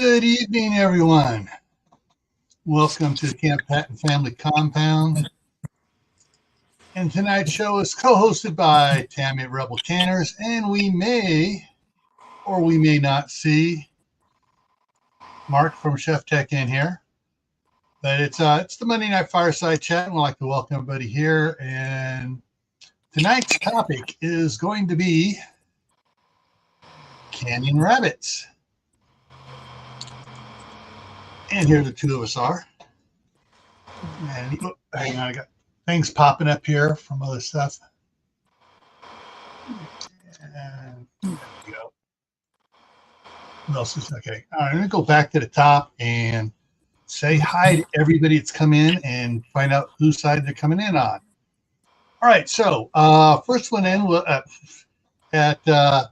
Good evening, everyone. Welcome to the Camp Patton Family Compound. And tonight's show is co-hosted by Tammy Rebel Canners, and we may or we may not see Mark from Chef Tech in here. But it's the Monday Night Fireside Chat, and we'd like to welcome everybody here. And tonight's topic is going to be canning rabbits. And here the two of us are. And hang on, I got things popping up here from other stuff. And there we go. What else is okay? All right, I'm gonna go back to the top and say hi to everybody that's come in and find out whose side they're coming in on. All right, so first one in at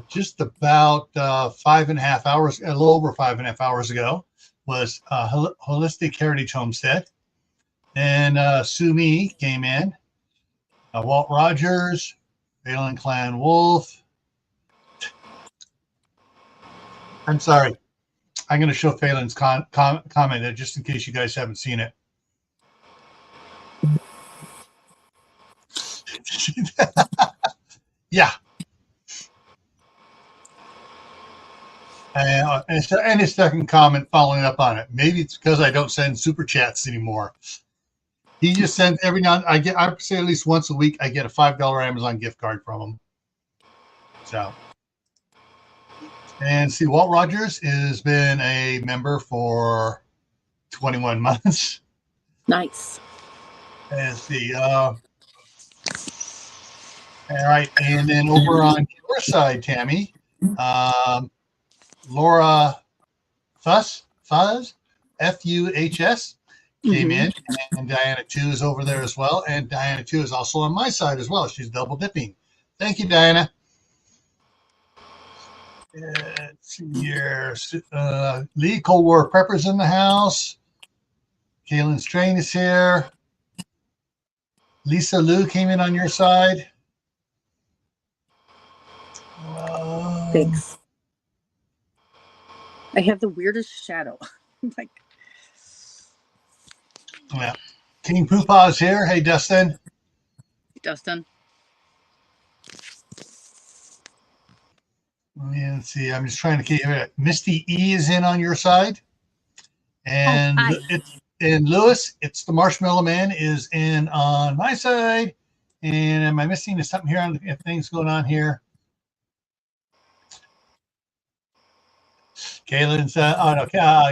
just about 5.5 hours, a little over 5.5 hours ago, was Holistic Heritage Homestead. And Sue Me came in, Walt Rogers, Phelan Clan Wolf. I'm sorry. I'm going to show Phelan's comment just in case you guys haven't seen it. Yeah. And his second comment following up on it. Maybe it's because I don't send super chats anymore. He just sends every now and then. I say at least once a week I get a $5 Amazon gift card from him. So, and see, Walt Rogers has been a member for 21 months. Nice. And see, all right, and then over on your side, Tammy, Laura Fuss, Fuhs, came in, and Diana 2 is over there as well. And Diana 2 is also on my side as well. She's double dipping. Thank you, Diana. Let's see here. Lee Cold War Prepper's in the house. Kaylin Strain is here. Lisa Lou came in on your side. Thanks. I have the weirdest shadow. Like, yeah. King Poopaw is here. Hey, Dustin. Dustin. Let's see. I'm just trying to keep it. Misty E is in on your side. And and Lewis, it's the Marshmallow Man, is in on my side. And am I missing something here on things going on here? Kaylin's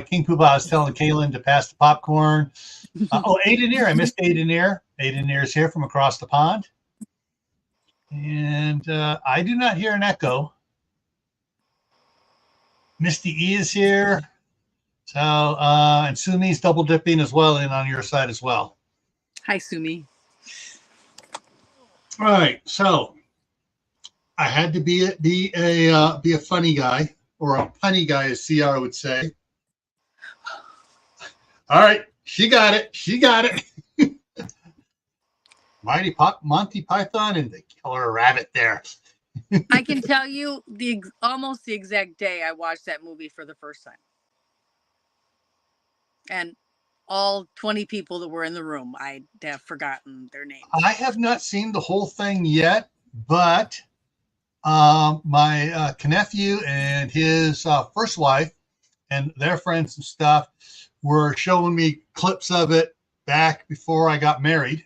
King Poobah is telling Kaylin to pass the popcorn. Aiden I missed Aiden is here from across the pond. And I do not hear an echo. Misty E is here. So and Sumi's double dipping as well in on your side as well. Hi, Sumi. All right, so I had to be a funny guy. Or a punny guy, as CR would say. All right, she got it. Monty Python and the Killer Rabbit there. I can tell you almost the exact day I watched that movie for the first time. And all 20 people that were in the room, I have forgotten their names. I have not seen the whole thing yet, but my nephew and his first wife and their friends and stuff were showing me clips of it back before I got married.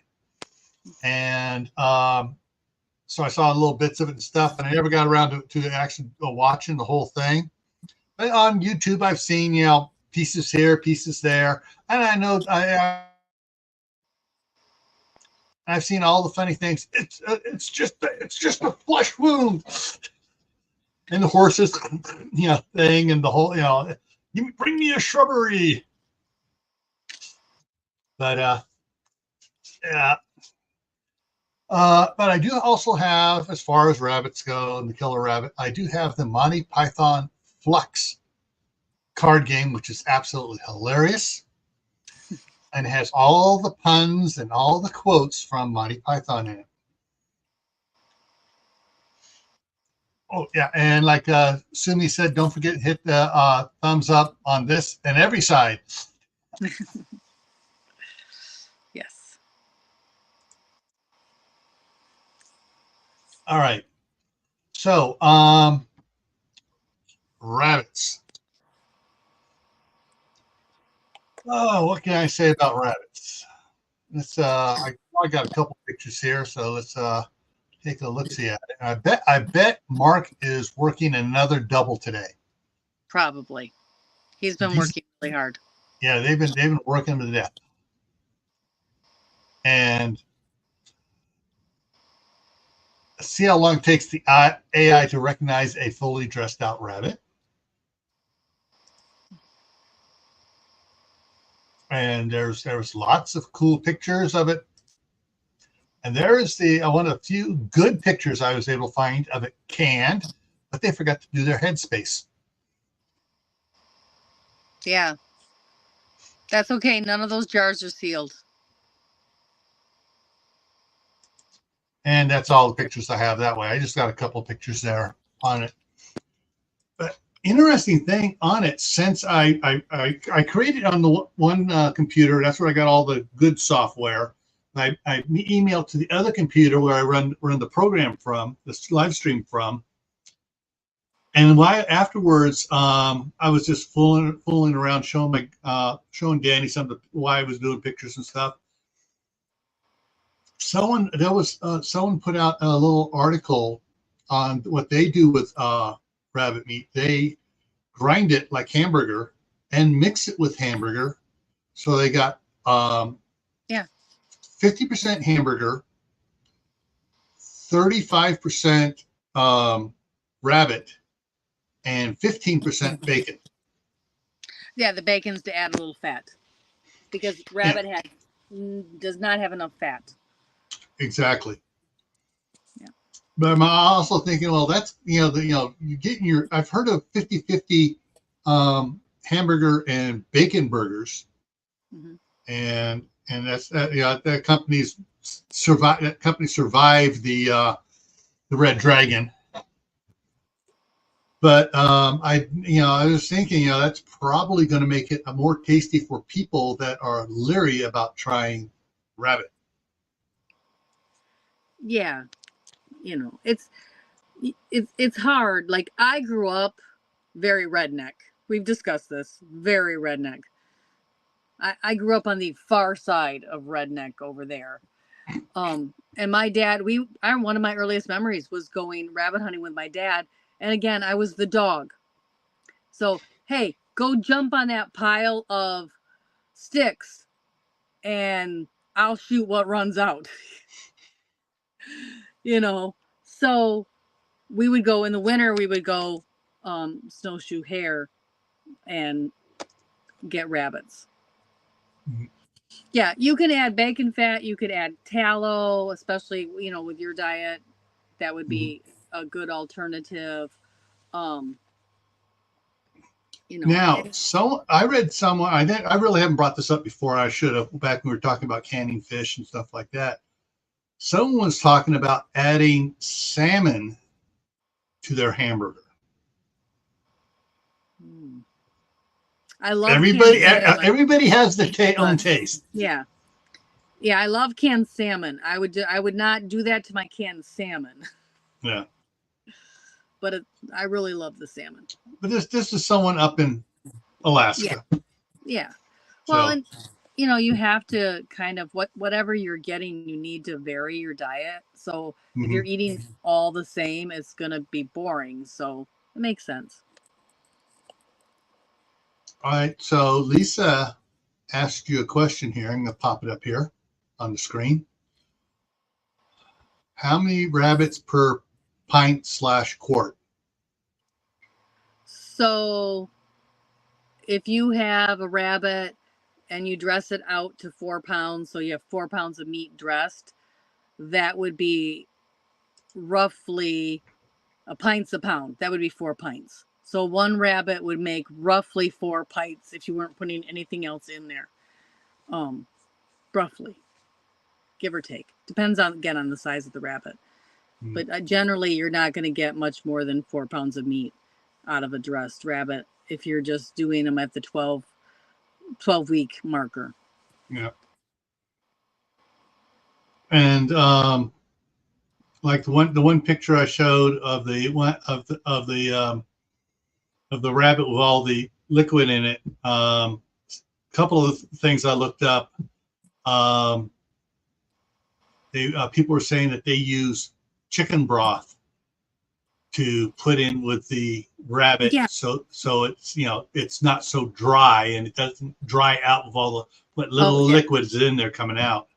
And so I saw little bits of it and stuff, and I never got around to actually watching the whole thing. But on YouTube, I've seen, pieces here, pieces there. And I know I've seen all the funny things. It's just a flesh wound, and the horses, thing, and the whole, you bring me a shrubbery. But yeah. But I do also have, as far as rabbits go and the Killer Rabbit, I do have the Monty Python Flux card game, which is absolutely hilarious. And it has all the puns and all the quotes from Monty Python in it. Oh yeah, and like Sumi said, don't forget to hit the thumbs up on this and every side. Yes. All right. So, rabbits. Oh, what can I say about rabbits? Let's I got a couple pictures here, so let's take a look see at it. I bet Mark is working another double today. Probably. He's been working really hard. Yeah, they've been working to death. And see how long it takes the AI to recognize a fully dressed out rabbit. And there's lots of cool pictures of it. And there is one of the few good pictures I was able to find of it canned, but they forgot to do their headspace. Yeah. That's okay. None of those jars are sealed. And that's all the pictures I have that way. I just got a couple of pictures there on it. But interesting thing on it, since I created on the one computer, that's where I got all the good software. I emailed to the other computer where I run the program from, the live stream from. And why afterwards, I was just fooling around, showing Danny some of why I was doing pictures and stuff. Someone put out a little article on what they do with rabbit meat. They grind it like hamburger and mix it with hamburger, so they got 50% hamburger, 35% rabbit, and 15% bacon. Yeah, the bacon's to add a little fat because rabbit does not have enough fat. Exactly. Yeah. But I'm also thinking, well, that's you getting your. I've heard of 50-50 hamburger and bacon burgers, and that's that company's survive. That company survived the Red Dragon. But I was thinking, that's probably going to make it more tasty for people that are leery about trying rabbit. Yeah, it's hard. Like, I grew up very redneck. We've discussed this. Very redneck. I grew up on the far side of redneck over there. And my dad, one of my earliest memories was going rabbit hunting with my dad. And again, I was the dog. So, hey, go jump on that pile of sticks and I'll shoot what runs out. So we would go in the winter, we would go snowshoe hare and get rabbits. Mm-hmm. Yeah, you can add bacon fat, you could add tallow, especially, with your diet. That would be a good alternative. Now, so I read somewhere, I really haven't brought this up before. I should have, back when we were talking about canning fish and stuff like that. Someone was talking about adding salmon to their hamburger. I love everybody. Everybody has their own taste. Yeah, I love canned salmon. I would not do that to my canned salmon. Yeah. But I really love the salmon. But this is someone up in Alaska. Yeah. Well, and you have to kind of whatever you're getting, you need to vary your diet. So if you're eating all the same, it's gonna be boring. So it makes sense. All right. So Lisa asked you a question here. I'm gonna pop it up here on the screen. How many rabbits per pint/quart? So if you have a rabbit and you dress it out to 4 pounds, so you have 4 pounds of meat dressed, that would be roughly a pint's a pound. That would be 4 pints. So one rabbit would make roughly 4 pints if you weren't putting anything else in there. Roughly, give or take. Depends on the size of the rabbit. But generally, you're not going to get much more than 4 pounds of meat out of a dressed rabbit if you're just doing them at the 12-week marker. Yeah. And like the one picture I showed of the rabbit with all the liquid in it. Couple of things I looked up. People were saying that they use chicken broth to put in with the rabbit, so it's it's not so dry and it doesn't dry out with all the little liquids in there coming out.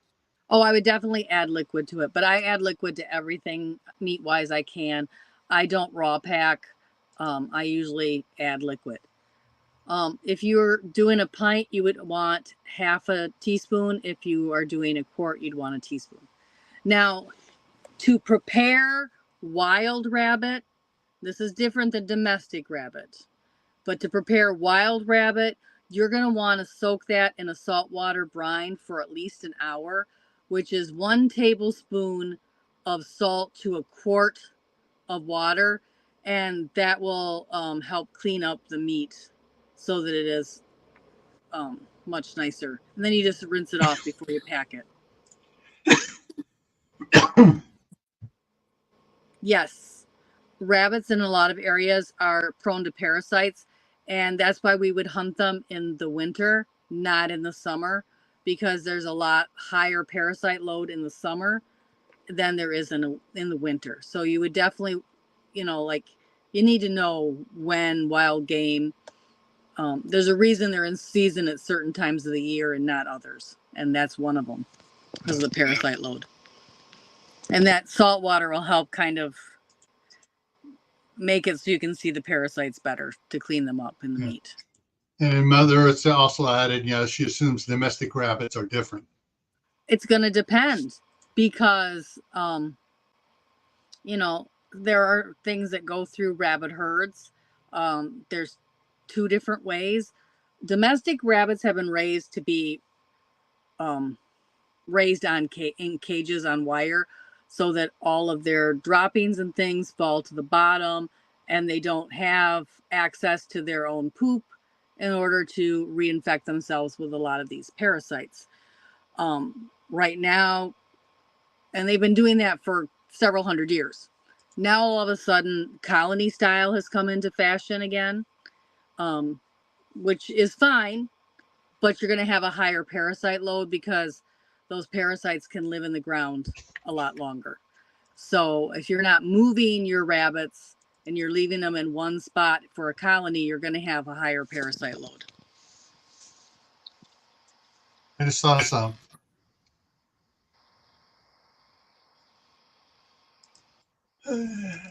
Oh, I would definitely add liquid to it, but I add liquid to everything meat wise I can. I don't raw pack. I usually add liquid. If you're doing a pint, you would want half a teaspoon. If you are doing a quart, you'd want a teaspoon. Now, to prepare wild rabbit, this is different than domestic rabbit. But to prepare wild rabbit, you're going to want to soak that in a saltwater brine for at least an hour, which is 1 tablespoon of salt to a quart of water. And that will help clean up the meat so that it is much nicer. And then you just rinse it off before you pack it. Yes, rabbits in a lot of areas are prone to parasites, and that's why we would hunt them in the winter, not in the summer, because there's a lot higher parasite load in the summer than there is in the winter. So you would definitely, you need to know when wild game. There's a reason they're in season at certain times of the year and not others, and that's one of them because of the parasite load. And that salt water will help kind of make it so you can see the parasites better to clean them up in the meat. And Mother it's also added, she assumes domestic rabbits are different. It's going to depend because, there are things that go through rabbit herds. There's 2 different ways. Domestic rabbits have been raised to be raised in cages on wire, so that all of their droppings and things fall to the bottom and they don't have access to their own poop in order to reinfect themselves with a lot of these parasites. Right now, and they've been doing that for several hundred years. Now, all of a sudden, colony style has come into fashion again, which is fine, but you're going to have a higher parasite load because those parasites can live in the ground a lot longer. So if you're not moving your rabbits and you're leaving them in one spot for a colony, you're going to have a higher parasite load. I just saw some.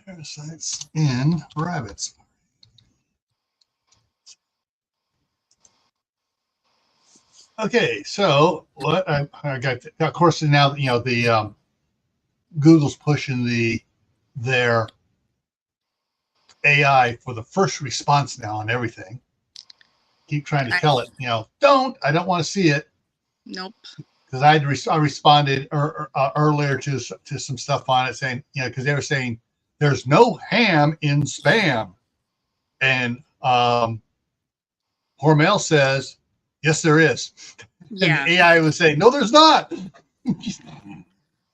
Parasites in rabbits. Okay, so what I got, of course, now the Google's pushing their AI for the first response now on everything. Keep trying to tell it, I don't want to see it. Nope. Because I responded earlier to some stuff on it saying, because they were saying there's no ham in spam, and Hormel says yes there is. Yeah. And the AI was saying no, there's not.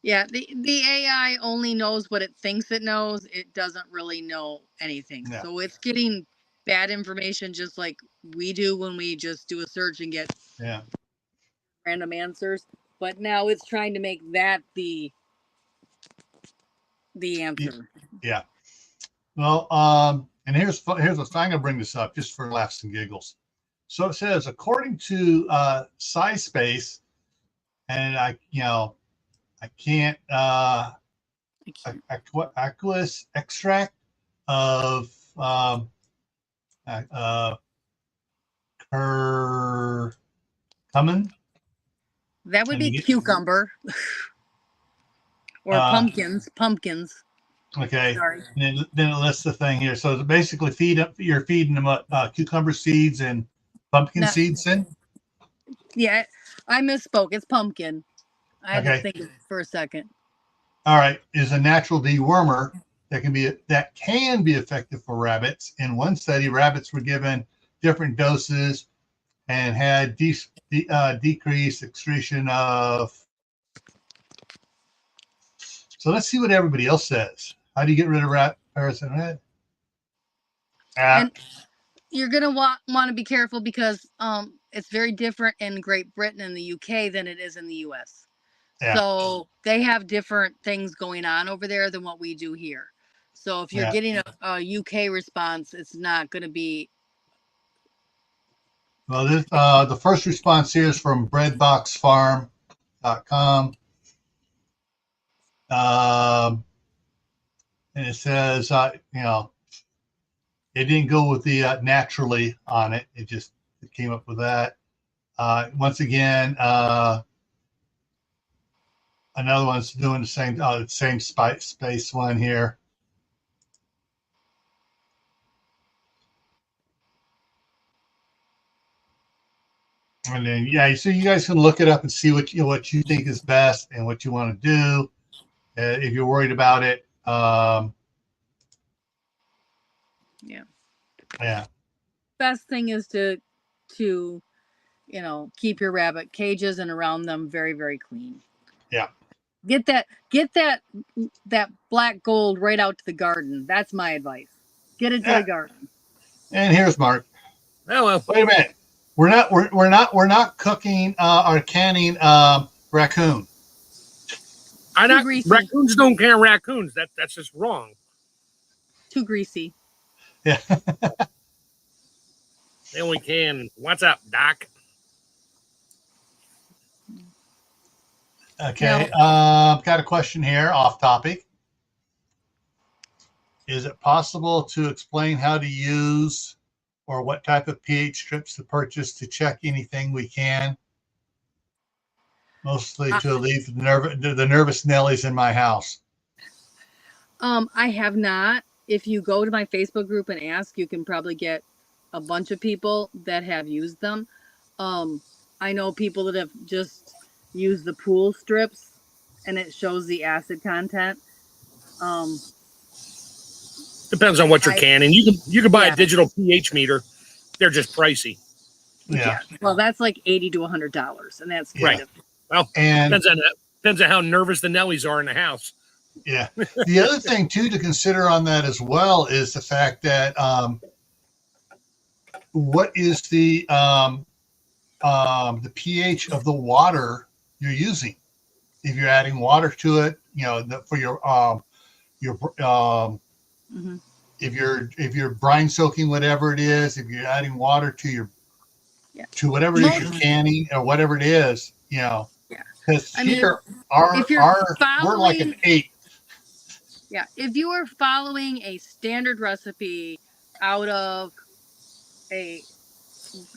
Yeah, the AI only knows what it thinks it knows. It doesn't really know anything. Yeah. So it's getting bad information just like we do when we just do a search and get random answers. But now it's trying to make that the answer. Yeah. Well, and here's what I'm going to bring this up just for laughs and giggles. So it says, according to SciSpace, and I can't aqueous extract of curcumin. That would be cucumber or pumpkins. Okay. Sorry. And then it lists the thing here. So basically, you're feeding them cucumber seeds and pumpkin seeds in. Yeah, I misspoke. It's pumpkin. I had to think for a second. All right, is a natural dewormer that can be effective for rabbits. In one study, rabbits were given different doses and had decreased excretion of. So let's see what everybody else says. How do you get rid of rat parasite? And you're gonna want to be careful because it's very different in Great Britain and the UK than it is in the US. Yeah. So they have different things going on over there than what we do here. So if you're getting a UK response, it's not going to be. Well, this, the first response here is from breadboxfarm.com. And it says, it didn't go with the naturally on it. It came up with that. Once again, another one's doing the same space one here. And then, so you guys can look it up and see what you think is best and what you want to do. If you're worried about it. Yeah. Best thing is to keep your rabbit cages and around them very, very clean. Yeah. Get that black gold right out to the garden. That's my advice. Get it to the garden. And here's Mark. Oh well. Wait a minute. We're not cooking or canning raccoon. Raccoons don't can raccoons. That's just wrong. Too greasy. Yeah. They only can. What's up, Doc? Okay. Got a question here off topic. Is it possible to explain how to use or what type of pH strips to purchase to check anything we can? Mostly to alleviate the nervous Nellies in my house. I have not. If you go to my Facebook group and ask, you can probably get a bunch of people that have used them. I know people that have just used the pool strips and it shows the acid content. Depends on what you're canning. You can buy a digital pH meter. They're just pricey. Yeah. Well, that's like $80 to $100, and that's right. Well, depends on how nervous the Nellies are in the house. Yeah. The other thing too to consider on that as well is the fact that what is the pH of the water you're using? If you're adding water to it, for your if you're brine soaking whatever it is, if you're adding water to to whatever it is you're canning or whatever it is, because here we're like an 8. Yeah, if you are following a standard recipe out of a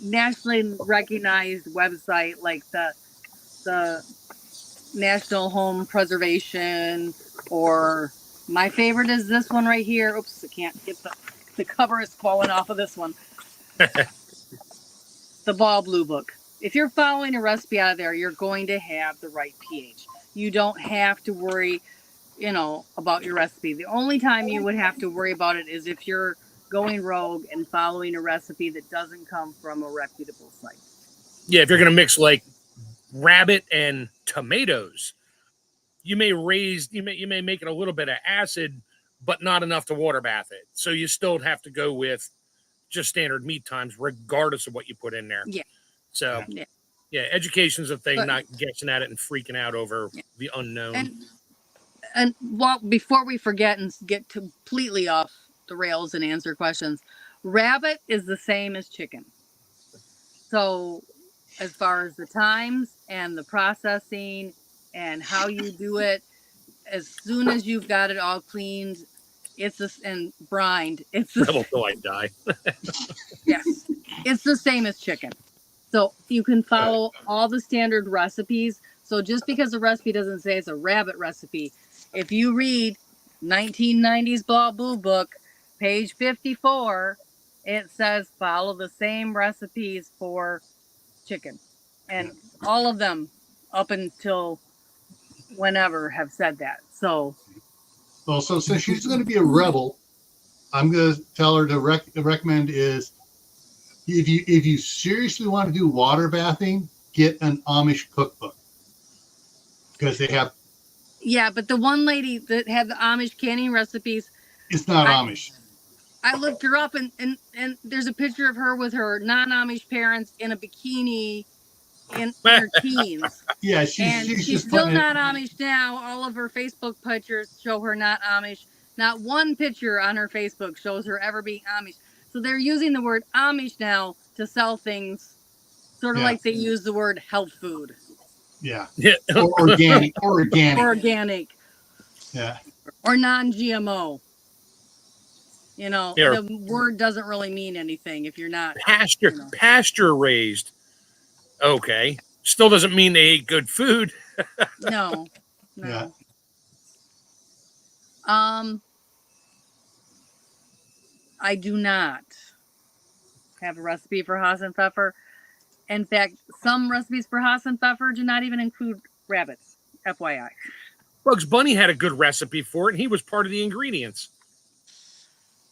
nationally recognized website like the National Home Preservation, or my favorite is this one right here. Oops, I can't get the cover is falling off of this one. The Ball Blue Book. If you're following a recipe out of there, you're going to have the right pH. You don't have to worry, about your recipe. The only time you would have to worry about it is if you're going rogue and following a recipe that doesn't come from a reputable site. Yeah, if you're going to mix like rabbit and tomatoes, you may make it a little bit of acid, but not enough to water bath it. So you still have to go with just standard meat times, regardless of what you put in there. Yeah. So education's a thing, not guessing at it and freaking out over the unknown. And before we forget and get completely off the rails and answer questions, rabbit is the same as chicken. So as far as the times and the processing and how you do it, as soon as you've got it all cleaned, and brined, Until I die. Yes, it's the same as chicken. So you can follow all the standard recipes. So just because a recipe doesn't say it's a rabbit recipe, if you read 1990s Blah Blue Book, page 54, it says follow the same recipes for chicken. And all of them up until whenever have said that. So, Well, so since she's going to be a rebel, I'm going to tell her to recommend is if you seriously want to do water bathing, get an Amish cookbook because they have. yeah, but the one lady that had the Amish canning recipes, It's not Amish. I looked her up and there's a picture of her with her non-Amish parents in a bikini in her teens. Yeah, she's just still not Amish now. All of her Facebook pictures show her not Amish. Not one picture on her Facebook shows her ever being Amish. So they're using the word Amish now to sell things, sort of like they use the word health food. Yeah. Or organic. Organic. Yeah. Or non-GMO. You know, Yeah. the word doesn't really mean anything if you're not pasture raised. Okay. Still doesn't mean they ate good food. No. Yeah. I do not have a recipe for Hassenpfeffer. In fact, some recipes for Hassenpfeffer do not even include rabbits. FYI. Bugs Bunny had a good recipe for it, and he was part of the ingredients.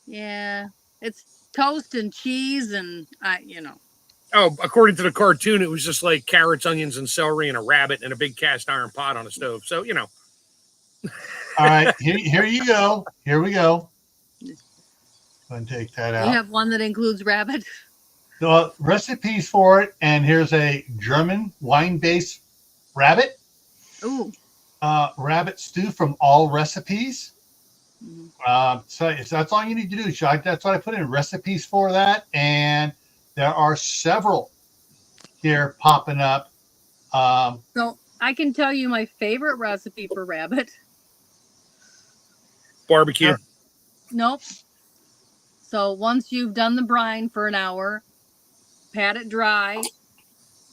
Yeah, it's toast and cheese, and Oh, according to the cartoon, it was just like carrots, onions, and celery, and a rabbit, and a big cast iron pot on a stove. So All right, here you go. Here we go. Go and take that out. You have one that includes rabbit. The recipes for it, and here's a German wine-based rabbit. Ooh. Rabbit stew from All Recipes. Mm-hmm. So that's all you need to do. That's what I put in recipes for that, and there are several here popping up. So I can tell you my favorite recipe for rabbit. Barbecue. Nope. So once you've done the brine for an hour, pat it dry,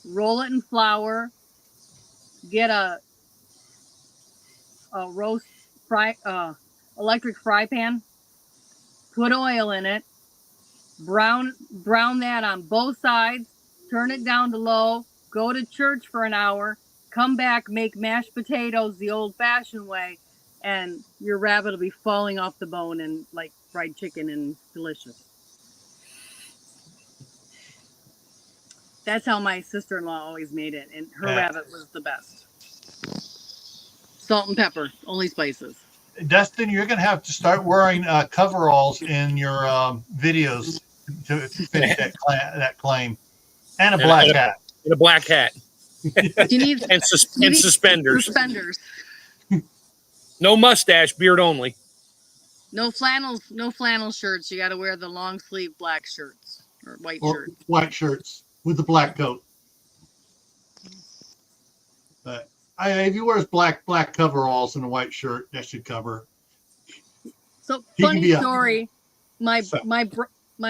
roll it in flour, get a roast electric fry pan, put oil in it, brown that on both sides, turn it down to low, go to church for an hour, come back, make mashed potatoes the old-fashioned way, and your rabbit will be falling off the bone and like fried chicken and delicious. That's how my sister-in-law always made it, and her rabbit was the best. Salt and pepper, only spices. Dustin, you're going to have to start wearing coveralls in your videos to finish that claim, and a black hat. And a black hat. You need and suspenders. Suspenders. No mustache, beard only. No flannel shirts. You got to wear the long sleeve black shirts or shirts. White shirts with the black coat. But if he wears black coveralls and a white shirt, that should cover. So funny story. My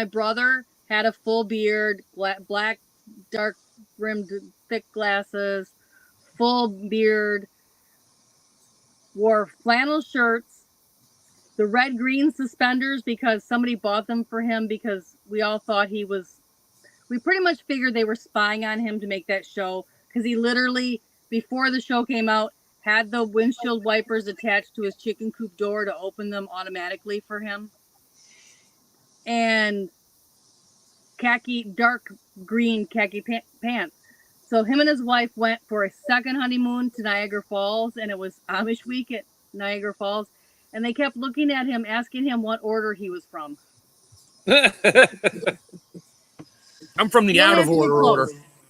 brother had a full beard, black dark rimmed thick glasses, full beard, wore flannel shirts, the red green suspenders because somebody bought them for him because we all thought we pretty much figured they were spying on him to make that show because he literally, before the show came out, had the windshield wipers attached to his chicken coop door to open them automatically for him. And dark green khaki pants. So him and his wife went for a second honeymoon to Niagara Falls, and it was Amish week at Niagara Falls, and they kept looking at him, asking him what order he was from. I'm from the out of order.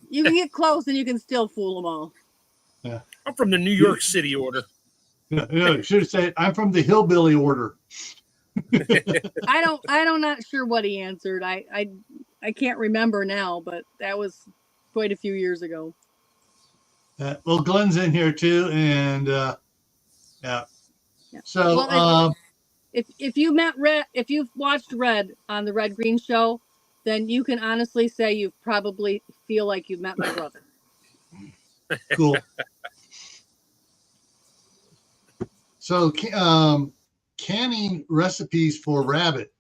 You can get close and you can still fool them all. Yeah. I'm from the New York City order. No, you should have said, I'm from the hillbilly order. I'm not sure what he answered. I can't remember now, but that was quite a few years ago. Well, Glenn's in here too, and yeah. So well, if you've watched Red on the Red Green Show, then you can honestly say you probably feel like you've met my brother. Cool. So canning recipes for rabbit.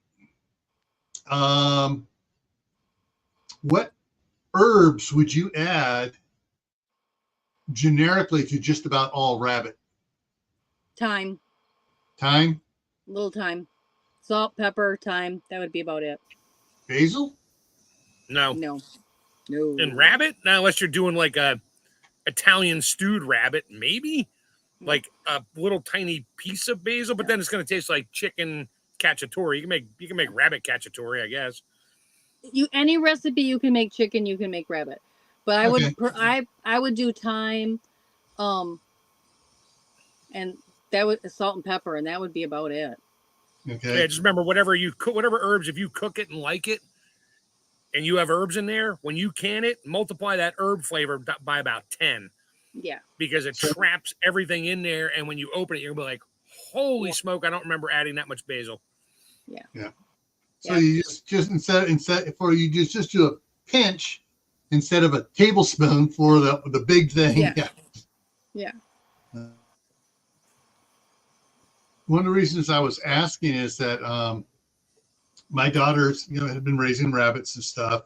What herbs would you add generically to just about all rabbit? Thyme. Thyme? Little thyme. Salt, pepper, thyme. That would be about it. Basil? No. No. And rabbit? Now, unless you're doing like a Italian stewed rabbit, maybe like a little tiny piece of basil, but then it's going to taste like chicken cacciatore. You can make rabbit cacciatore, I guess. Any recipe you can make chicken, you can make rabbit. But I would I would do thyme, and that would salt and pepper, and that would be about it. Okay. Yeah, just remember whatever herbs, if you cook it and like it, and you have herbs in there, when you can it, multiply that herb flavor by about 10. Yeah. Because it traps everything in there, and when you open it, you're gonna be like, "Holy smoke! I don't remember adding that much basil." Yeah. Yeah. So you just instead you just do a pinch instead of a tablespoon for the big thing. Yeah. Yeah. One of the reasons I was asking is that my daughters, had been raising rabbits and stuff,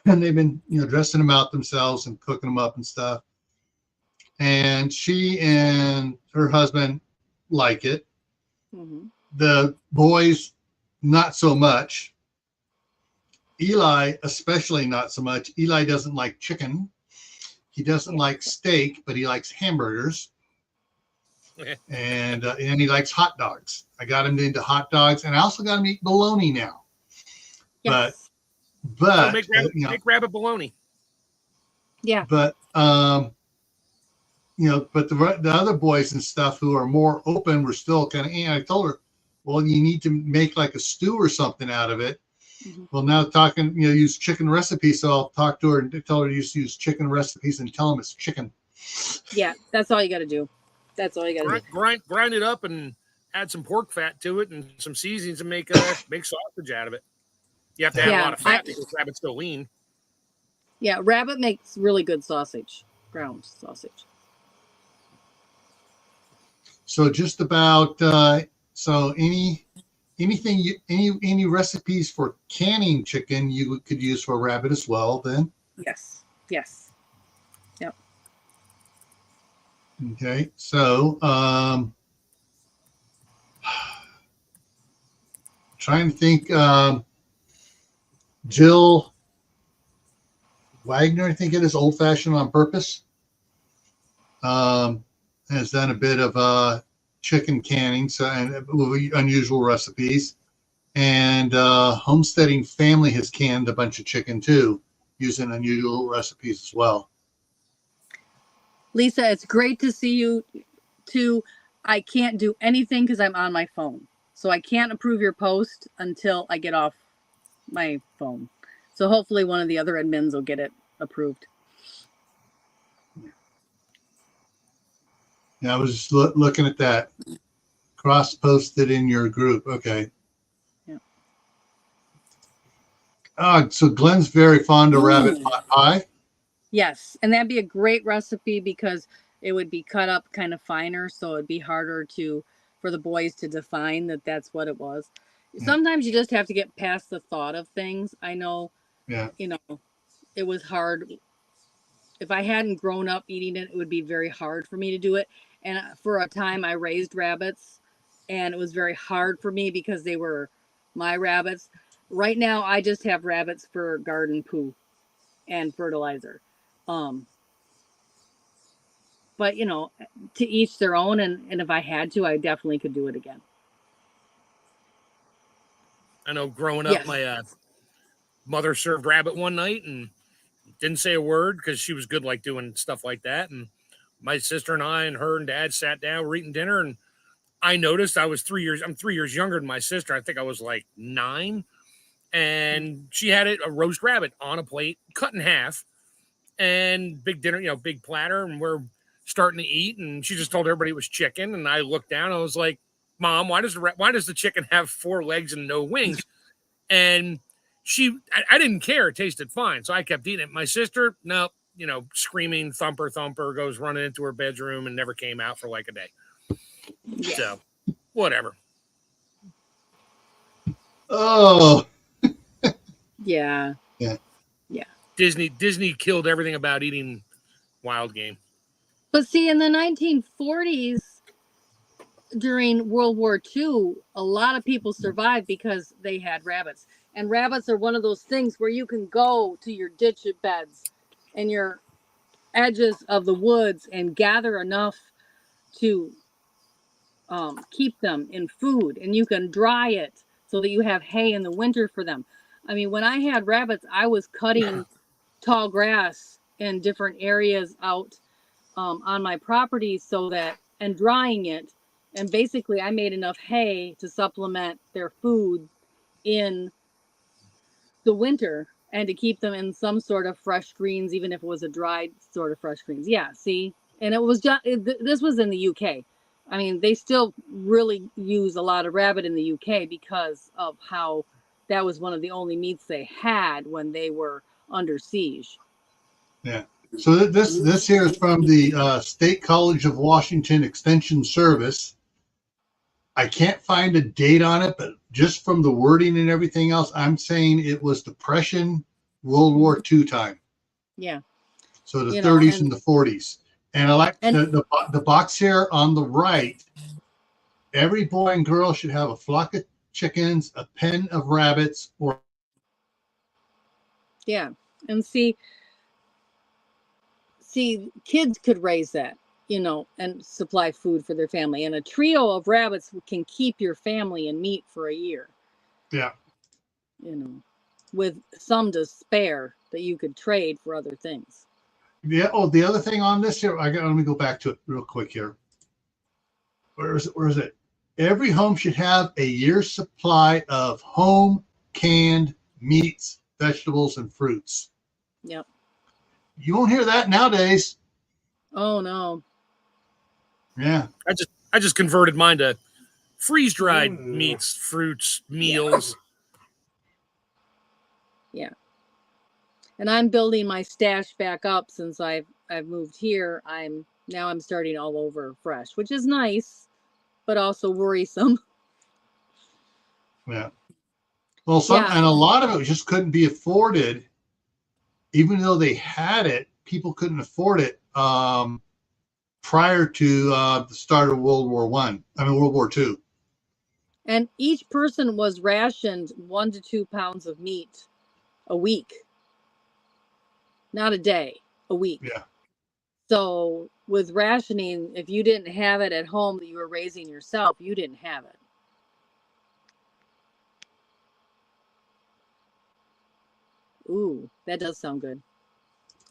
and they've been, dressing them out themselves and cooking them up and stuff. And she and her husband like it. Mm-hmm. The boys, not so much. Eli, especially not so much. Eli doesn't like chicken. He doesn't like steak, but he likes hamburgers. And he likes hot dogs. I got him into hot dogs, and I also got him to eat bologna now. Yes. But so make rabbit bologna. Yeah. But but the other boys and stuff who are more open were still kind of. I told her, well, you need to make like a stew or something out of it. Mm-hmm. Well, now talking, use chicken recipes. So I'll talk to her and tell her to use chicken recipes and tell them it's chicken. Yeah, that's all you got to do. That's all you got to do. Grind it up and add some pork fat to it and some seasonings and make sausage out of it. You have to add a lot of fat because rabbit's so lean. Yeah, rabbit makes really good sausage, ground sausage. So just about any recipes for canning chicken you could use for rabbit as well then? Yes. Yep. Okay. So trying to think, Jill Wagner, I think it is, Old Fashioned on Purpose, has done a bit of chicken canning, and unusual recipes. And Homesteading Family has canned a bunch of chicken too, using unusual recipes as well. Lisa, it's great to see you too. I can't do anything because I'm on my phone. So I can't approve your post until I get off my phone. So hopefully one of the other admins will get it approved. Yeah, I was just looking at that. Cross-posted in your group. Okay. Yeah. So Glenn's very fond of rabbit pot pie. Yes, and that'd be a great recipe because it would be cut up kind of finer, so it'd be harder for the boys to define that that's what it was. Yeah. Sometimes you just have to get past the thought of things. I know, it was hard. If I hadn't grown up eating it, it would be very hard for me to do it. And for a time, I raised rabbits, and it was very hard for me because they were my rabbits. Right now, I just have rabbits for garden poo and fertilizer. But, to each their own. And if I had to, I definitely could do it again. I know growing up, my mother served rabbit one night and didn't say a word because she was good like doing stuff like that. And my sister and I and her and dad sat down, we're eating dinner, and I noticed I'm 3 years younger than my sister. I think I was like 9. And she had a roast rabbit on a plate, cut in half, and big dinner, big platter. And we're starting to eat. And she just told everybody it was chicken. And I looked down. I was like, Mom, why does the chicken have 4 legs and no wings? And I didn't care. It tasted fine. So I kept eating it. My sister, no, screaming, thumper, goes running into her bedroom and never came out for like a day. Yeah. So whatever. Oh, yeah. Disney killed everything about eating wild game. But see, in the 1940s, during World War II, a lot of people survived because they had rabbits. And rabbits are one of those things where you can go to your ditch beds and your edges of the woods and gather enough to keep them in food, and you can dry it so that you have hay in the winter for them. I mean, when I had rabbits, I was cutting tall grass in different areas out on my property so that, and drying it. And basically, I made enough hay to supplement their food in the winter and to keep them in some sort of fresh greens, even if it was a dried sort of fresh greens. Yeah, see? And it was just, this was in the UK. I mean, they still really use a lot of rabbit in the UK because of how that was one of the only meats they had when they were under siege. Yeah. So this here is from the State College of Washington Extension Service. I can't find a date on it, but just from the wording and everything else, I'm saying it was Depression, World War II time. Yeah. So the 30s and the 40s. And I like the box here on the right. Every boy and girl should have a flock of chickens, a pen of rabbits, or yeah. And see, kids could raise that, and supply food for their family. And a trio of rabbits can keep your family in meat for a year. Yeah. With some to spare that you could trade for other things. Yeah. Oh, the other thing on this here, let me go back to it real quick here. Where is it? Every home should have a year's supply of home canned meats, vegetables, and fruits. Yep. You won't hear that nowadays. Oh no. Yeah. I just converted mine to freeze-dried meats, fruits, meals. Yeah. And I'm building my stash back up since I've moved here. I'm starting all over fresh, which is nice, but also worrisome. Yeah. Well, and a lot of it just couldn't be afforded, even though they had it. People couldn't afford it prior to the start of World War II. And each person was rationed 1 to 2 pounds of meat a week. Not a day, a week. Yeah. So with rationing, if you didn't have it at home that you were raising yourself, you didn't have it. Ooh, that does sound good.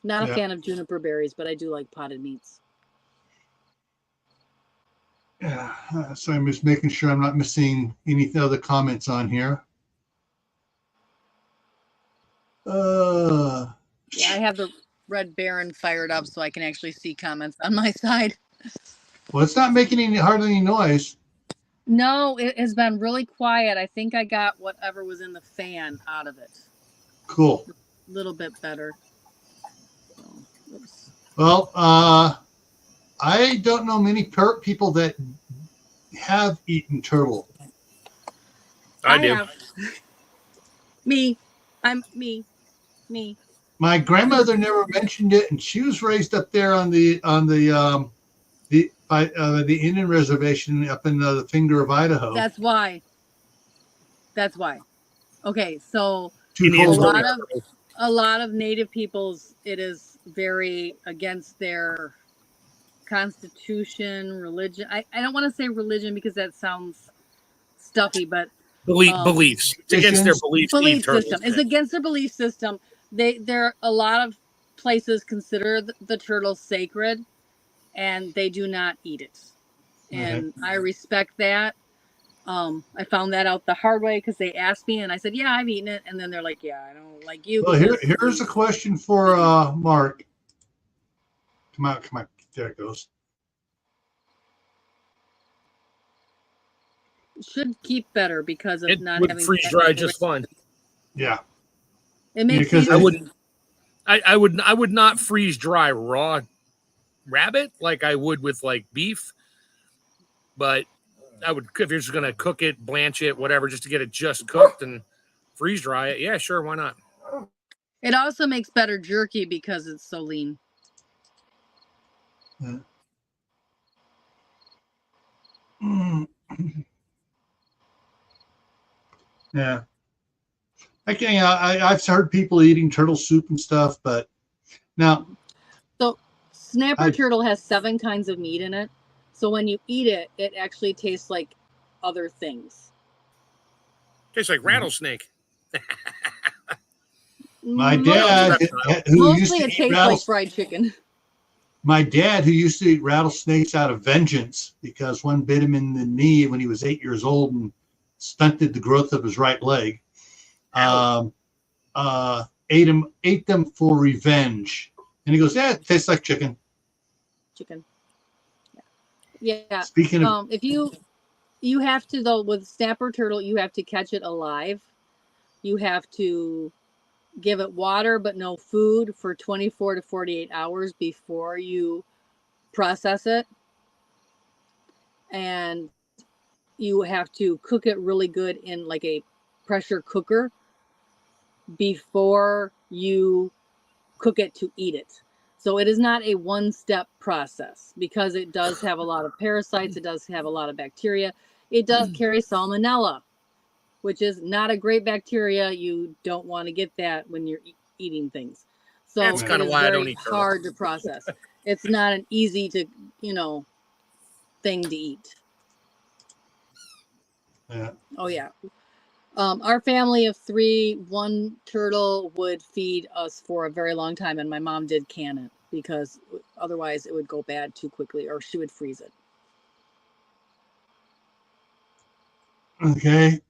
Not a fan of juniper berries, but I do like potted meats. Yeah, so I'm just making sure I'm not missing any other comments on here. Yeah, I have the Red Baron fired up so I can actually see comments on my side. Well, it's not making hardly any noise. No, it has been really quiet. I think I got whatever was in the fan out of it. Cool. A little bit better. So, oops. Well, I don't know many people that have eaten turtle. I do. Have. Me. My grandmother never mentioned it, and she was raised up there on the Indian reservation up in the Finger of Idaho. That's why. Okay, so a lot of Native peoples, it is very against their constitution, religion. I don't want to say religion because that sounds stuffy, but beliefs. It's against their belief system. It's against their belief system. There a lot of places consider the turtle sacred, and they do not eat it. And I respect that. I found that out the hard way because they asked me, and I said, "Yeah, I've eaten it." And then they're like, "Yeah, I don't like you." Well, here's a question for Mark. Come on, there it goes. Should keep better because of not having freeze dry just fine. Yeah, it makes because I would not freeze dry raw rabbit like I would with like beef, but I would, if you're just gonna cook it, blanch it, whatever, just to get it just cooked and freeze dry it. Yeah, sure, why not? It also makes better jerky because it's so lean. Yeah. Mm. Yeah. I've heard people eating turtle soup and stuff, but now So snapper I turtle has 7 kinds of meat in it. So when you eat it, it actually tastes like other things. Tastes like rattlesnake. my Mostly, dad reptile. who used mostly to it eat tastes like fried chicken. my dad who used to eat rattlesnakes out of vengeance because one bit him in the knee when he was 8 years old and stunted the growth of his right leg. Ow. Ate them for revenge. And he goes, yeah, it tastes like chicken. Chicken. Yeah. Speaking of, If you have to, though, with snapper turtle, you have to catch it alive. You have to give it water but no food for 24 to 48 hours before you process it. And you have to cook it really good in like a pressure cooker before you cook it to eat it. So it is not a one-step process because it does have a lot of parasites. It does have a lot of bacteria. It does carry salmonella, which is not a great bacteria. You don't want to get that when you're eating things. So That's it kind of is why I don't very eat turtle. hard to process. It's not an easy to, thing to eat. yeah. Oh yeah. Our family of 3, one turtle would feed us for a very long time, and my mom did can it because otherwise it would go bad too quickly, or she would freeze it. Okay.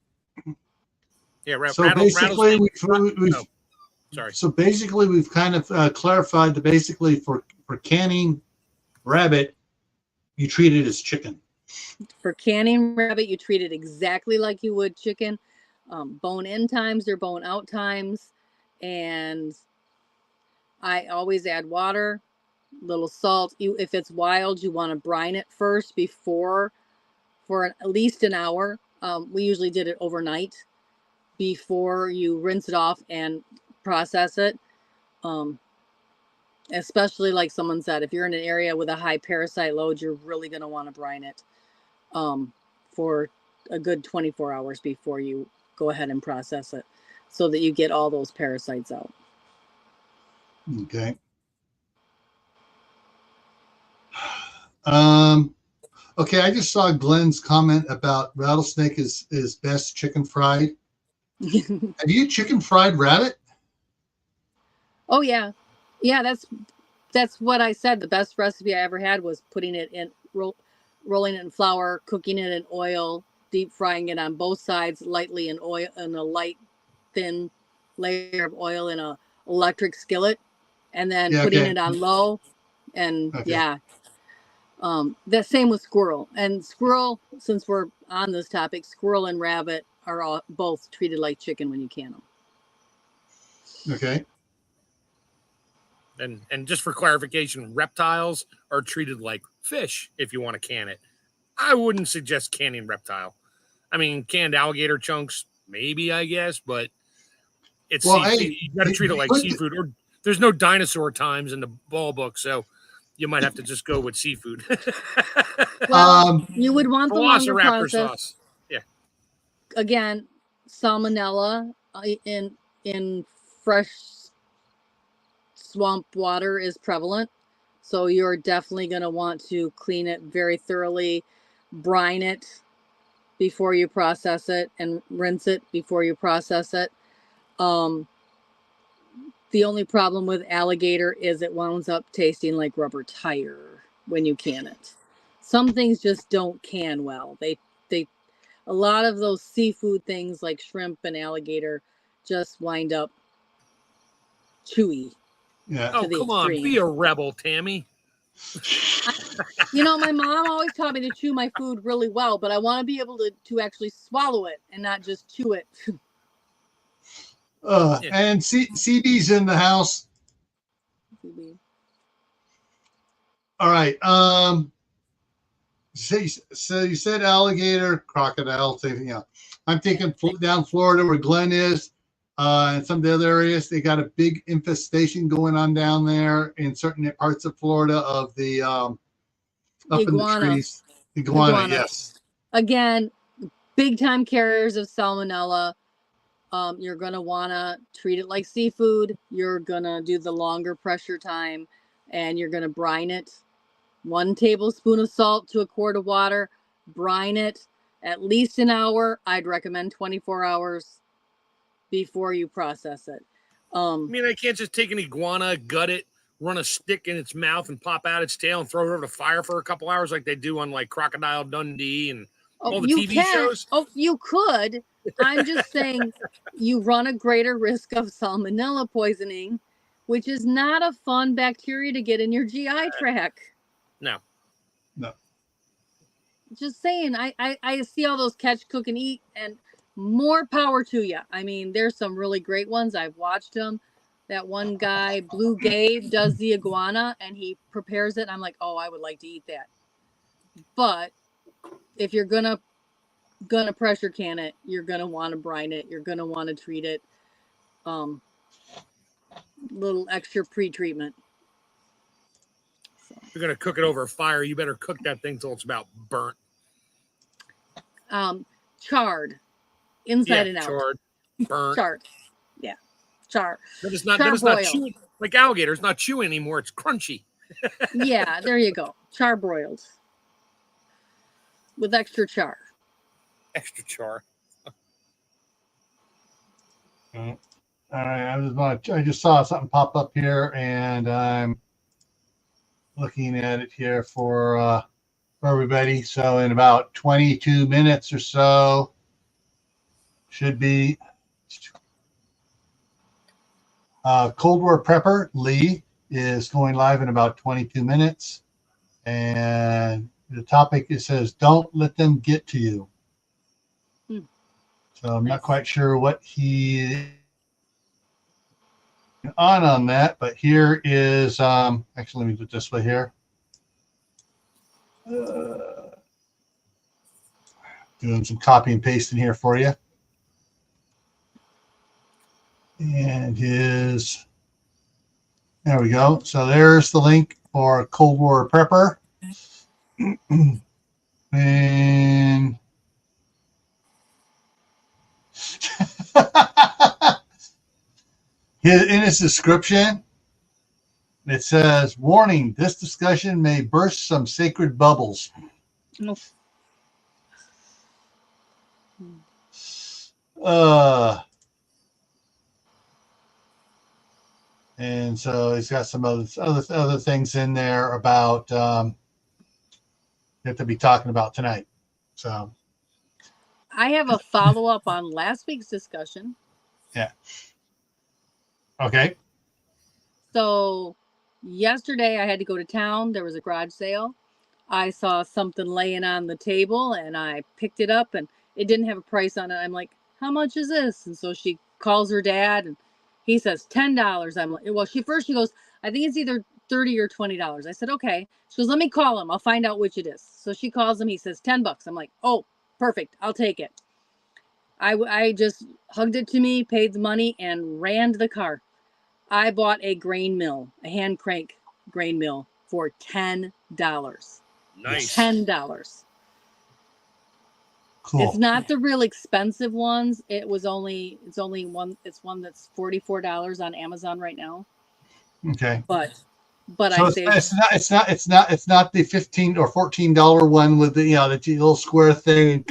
Yeah, So basically, Oh, sorry. so basically we've kind of clarified that basically for canning rabbit, you treat it as chicken. For canning rabbit, you treat it exactly like you would chicken. Bone in times or bone out times, and I always add water, little salt. If it's wild, you want to brine it first before for at least an hour. We usually did it overnight before you rinse it off and process it. Especially like someone said, if you're in an area with a high parasite load, you're really going to want to brine it for a good 24 hours before you go ahead and process it so that you get all those parasites out. Okay. Okay, I just saw Glenn's comment about rattlesnake is best chicken fried. Have you chicken fried rabbit? Oh yeah. Yeah, that's what I said. The best recipe I ever had was putting it in rolling it in flour, cooking it in oil, deep frying it on both sides lightly in oil, in a light thin layer of oil in a electric skillet, and then Yeah, putting okay. it on low. And Okay. yeah, the same with squirrel. And squirrel, since we're on this topic, squirrel and rabbit are both treated like chicken when you can them. Okay. And just for clarification, reptiles are treated like fish if you want to can it. I wouldn't suggest canning reptile. I mean, canned alligator chunks, maybe, I guess, but it's Well, seafood. hey, You got to treat it like seafood. Or there's no dinosaur times in the ball book, so you might have to just go with seafood. Well, you would want the longer Velociraptor process. sauce. Yeah. Again, salmonella in fresh swamp water is prevalent, so you're definitely going to want to clean it very thoroughly, brine it before you process it, and rinse it before you process it. The only problem with alligator is it winds up tasting like rubber tire when you can it. Some things just don't can well. They a lot of those seafood things like shrimp and alligator just wind up chewy. Yeah. Oh, come on. Be a rebel, Tammy. My mom always taught me to chew my food really well, but I want to be able to actually swallow it and not just chew it. And CB's in the house. All right. So you said alligator, crocodile, same thing. I'm thinking down Florida where Glenn is, and some of the other areas. They got a big infestation going on down there in certain parts of Florida of the up in the trees. Iguana, yes. Again, big time carriers of salmonella. You're going to want to treat it like seafood. You're going to do the longer pressure time, and you're going to brine it. 1 tablespoon of salt to a quart of water. Brine it at least an hour. I'd recommend 24 hours before you process it. I mean, I can't just take an iguana, gut it, run a stick in its mouth, and pop out its tail and throw it over the fire for a couple hours like they do on like Crocodile Dundee and all the TV shows. Oh, you could. I'm just saying you run a greater risk of salmonella poisoning, which is not a fun bacteria to get in your GI tract. No. Just saying, I see all those catch, cook, and eat, and more power to you. I mean, there's some really great ones. I've watched them. That one guy, Blue Gabe, does the iguana, and he prepares it. I'm like, oh, I would like to eat that. But if you're gonna pressure can it, you're gonna want to brine it. You're gonna want to treat it. Little extra pre-treatment. If you're gonna cook it over a fire, you better cook that thing till it's about burnt. Charred, inside and out. Charred, burnt. Charred, yeah, char. That is not chewing like alligator. It's not chewing anymore. It's crunchy. Yeah, there you go. Char broiled with extra char. Extra char. All right, I just saw something pop up here, and I'm looking at it here for everybody. So in about 22 minutes or so, should be Cold War Prepper Lee is going live in about 22 minutes, and the topic, it says, don't let them get to you. So I'm not quite sure what he on that, but here is actually, let me put it this way here. Doing some copy and pasting here for you. And there we go. So there's the link for Cold War Prepper. And in its description, it says, warning, this discussion may burst some sacred bubbles. Nope. And so it's got some other things in there about that to be talking about tonight. So I have a follow-up on last week's discussion. Yeah. Okay. So yesterday I had to go to town. There was a garage sale. I saw something laying on the table and I picked it up and it didn't have a price on it. I'm like, how much is this? And so she calls her dad and he says $10. I'm like, well, she goes, I think it's either $30 or $20. I said, okay. She goes, let me call him. I'll find out which it is. So she calls him. He says $10. I'm like, oh, perfect. I'll take it. I just hugged it to me, paid the money, and ran to the car. I bought a grain mill, a hand crank grain mill for $10. Nice. $10. Cool. It's not the real expensive ones. It's one that's $44 on Amazon right now. Okay. But so it's not the $15 or $14 one with the the little square thing.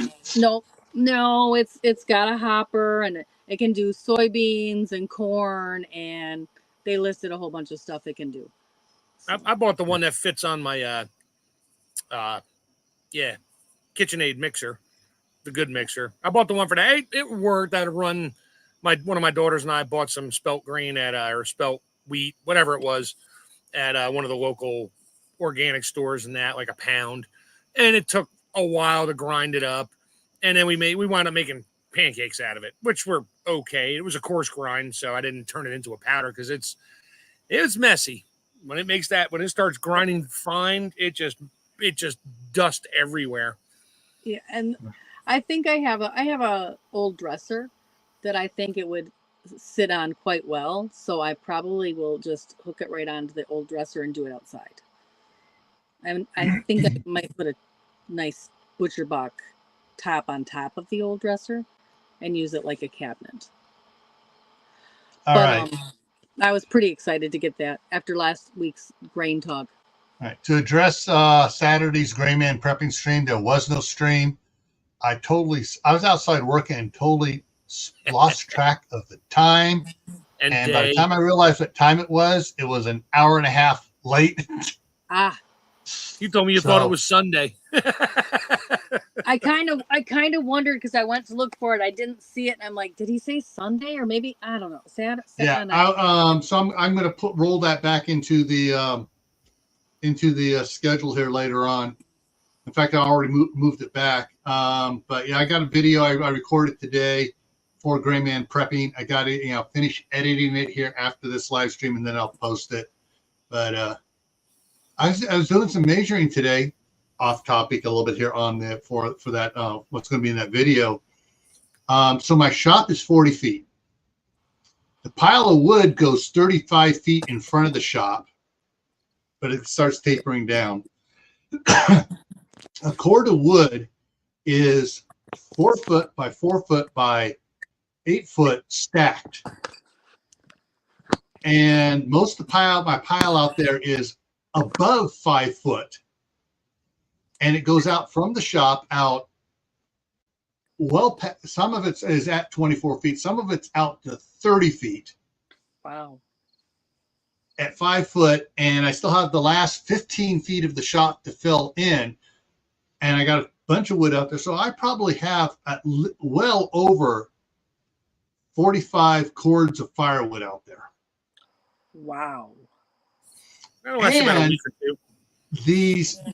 No, it's got a hopper and it can do soybeans and corn, and they listed a whole bunch of stuff it can do. So. I bought the one that fits on my KitchenAid mixer, the good mixer. I bought the one for that. It worked. I'd run one of my daughters and I bought some spelt grain or spelt wheat, whatever it was, at one of the local organic stores and that, like a pound. And it took a while to grind it up. And then we wound up making pancakes out of it, which were okay. It was a coarse grind, so I didn't turn it into a powder because it's messy. When it starts grinding fine, it just dust everywhere. Yeah, and I think I have a old dresser that I think it would sit on quite well. So I probably will just hook it right onto the old dresser and do it outside. I think I might put a nice butcher block top on top of the old dresser and use it like a cabinet. All right. I was pretty excited to get that after last week's grain talk. All right. To address Saturday's Gray Man prepping stream, there was no stream. I was outside working and totally lost track of the time. And by the time I realized what time it was an hour and a half late. You told me you thought it was Sunday. I kind of wondered because I went to look for it. I didn't see it. And I'm like, did he say Sunday or maybe I don't know. Saturday. Yeah. So I'm going to roll that back into the schedule here later on. In fact, I already moved it back. But yeah, I got a video I recorded today for Gray Man prepping. I got it, finish editing it here after this live stream, and then I'll post it. But I was doing some measuring today, off topic a little bit here on the for that what's going to be in that video. So my shop is 40 feet. The pile of wood goes 35 feet in front of the shop, but it starts tapering down. A cord of wood is 4 foot by 4 foot by 8 foot stacked. And most of my pile out there is above 5 foot. And it goes out from the shop out some of it is at 24 feet. Some of it's out to 30 feet. Wow. At 5 foot. And I still have the last 15 feet of the shop to fill in. And I got a bunch of wood out there. So I probably have well over 45 cords of firewood out there. Wow. That'll last about a week or two.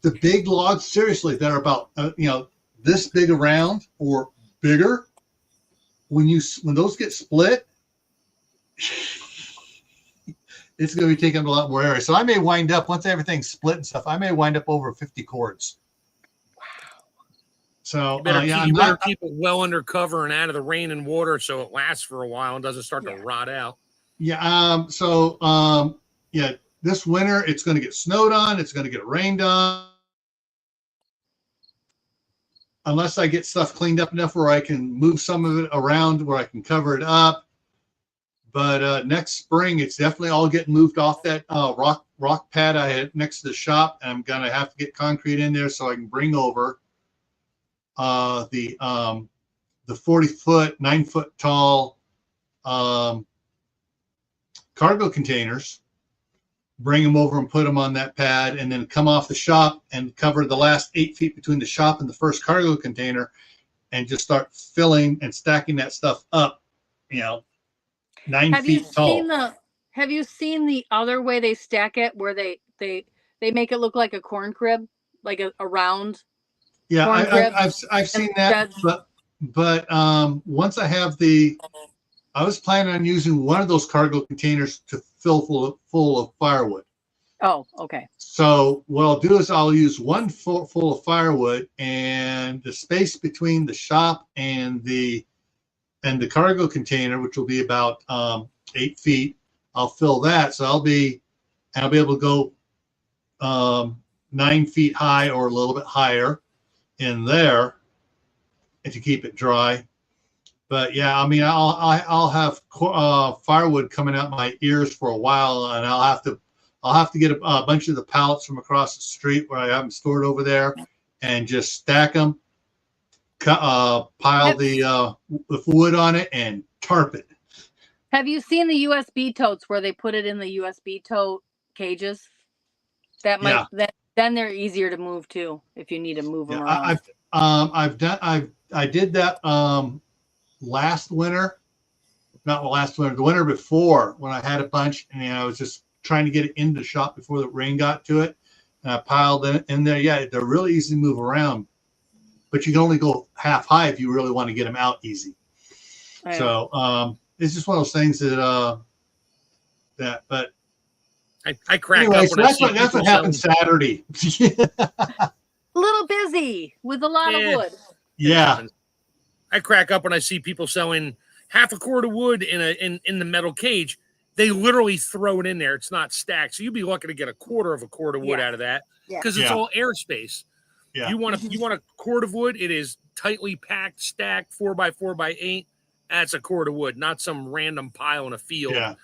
The big logs, seriously, that are about this big around or bigger, when those get split, it's going to be taking up a lot more area. So I may wind up, once everything's split and stuff, I may wind up over 50 cords. Wow. So you better keep it well under cover and out of the rain and water so it lasts for a while and doesn't start to rot out. Yeah. This winter, it's going to get snowed on. It's going to get rained on. Unless I get stuff cleaned up enough where I can move some of it around where I can cover it up. But next spring, it's definitely all getting moved off that rock pad I had next to the shop. And I'm going to have to get concrete in there so I can bring over the 40-foot, 9-foot tall cargo containers. Bring them over and put them on that pad, and then come off the shop and cover the last 8 feet between the shop and the first cargo container, and just start filling and stacking that stuff up, 9 feet tall. Have you seen the other way they stack it, where they make it look like a corn crib, like a round? Yeah, corn crib? I've seen that, but once I have I was planning on using one of those cargo containers to fill full of firewood. Oh, okay. So what I'll do is I'll use one full of firewood, and the space between the shop and the cargo container, which will be about 8 feet, I'll fill that. So I'll be able to go 9 feet high or a little bit higher in there, and to keep it dry. But yeah, I'll have firewood coming out my ears for a while, and I'll have to get a bunch of the pallets from across the street where I have them stored over there, and just stack them, pile the wood on it, and tarp it. Have you seen the USB totes where they put it in the USB tote cages? Then they're easier to move too if you need to move them around. I did that. Last winter, not last winter, the winter before, when I had a bunch, and I was just trying to get it into the shop before the rain got to it, and I piled it in there. Yeah, they're really easy to move around, but you can only go half high if you really want to get them out easy. Right. So it's just one of those things that but I crack anyway, up so when that's what happened Saturday. A little busy with a lot of wood. Yeah. I crack up when I see people selling half a cord of wood in the metal cage. They literally throw it in there. It's not stacked. So you'd be lucky to get a quarter of a cord of wood out of that, because it's all airspace. Yeah. You want a cord of wood, it is tightly packed, stacked 4x4x8, that's a cord of wood, not some random pile in a field. Yeah.